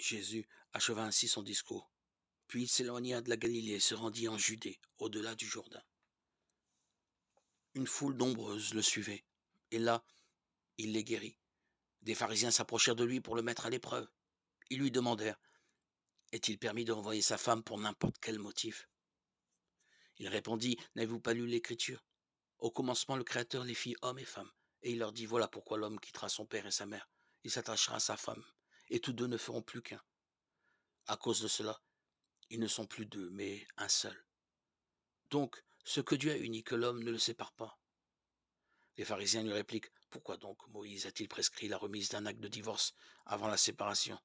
Jésus acheva ainsi son discours. Puis il s'éloigna de la Galilée et se rendit en Judée, au-delà du Jourdain. Une foule nombreuse le suivait, et là, il les guérit. Des pharisiens s'approchèrent de lui pour le mettre à l'épreuve. Ils lui demandèrent: « Est-il permis de renvoyer sa femme pour n'importe quel motif ?» Il répondit: « N'avez-vous pas lu l'Écriture ? Au commencement, le Créateur les fit hommes et femmes, et il leur dit: Voilà pourquoi l'homme quittera son père et sa mère. Il s'attachera à sa femme, et tous deux ne feront plus qu'un. À cause de cela, ils ne sont plus deux, mais un seul. Donc, ce que Dieu a uni, que l'homme ne le sépare pas. » Les pharisiens lui répliquent: « Pourquoi donc Moïse a-t-il prescrit la remise d'un acte de divorce avant la séparation ?»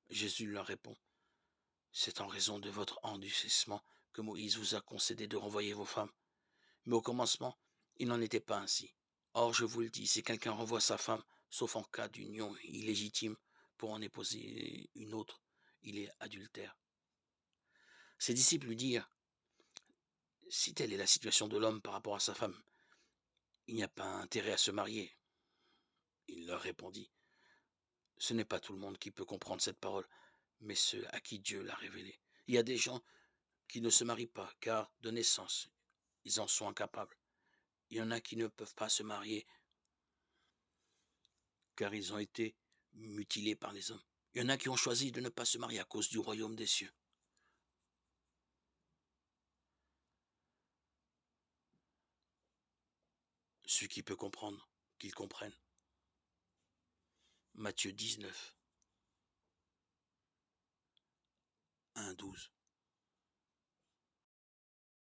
Jésus leur répond: « C'est en raison de votre endurcissement que Moïse vous a concédé de renvoyer vos femmes. Mais au commencement, il n'en était pas ainsi. Or, je vous le dis, si quelqu'un renvoie sa femme, sauf en cas d'union illégitime, pour en épouser une autre, il est adultère. » Ses disciples lui dirent: « Si telle est la situation de l'homme par rapport à sa femme, il n'y a pas intérêt à se marier. » Il leur répondit: « Ce n'est pas tout le monde qui peut comprendre cette parole, mais ceux à qui Dieu l'a révélée. Il y a des gens qui ne se marient pas, car de naissance, ils en sont incapables. Il y en a qui ne peuvent pas se marier, car ils ont été mutilés par les hommes. Il y en a qui ont choisi de ne pas se marier à cause du royaume des cieux. » Celui qui peut comprendre, qu'il comprenne. Matthieu 19, 1-12.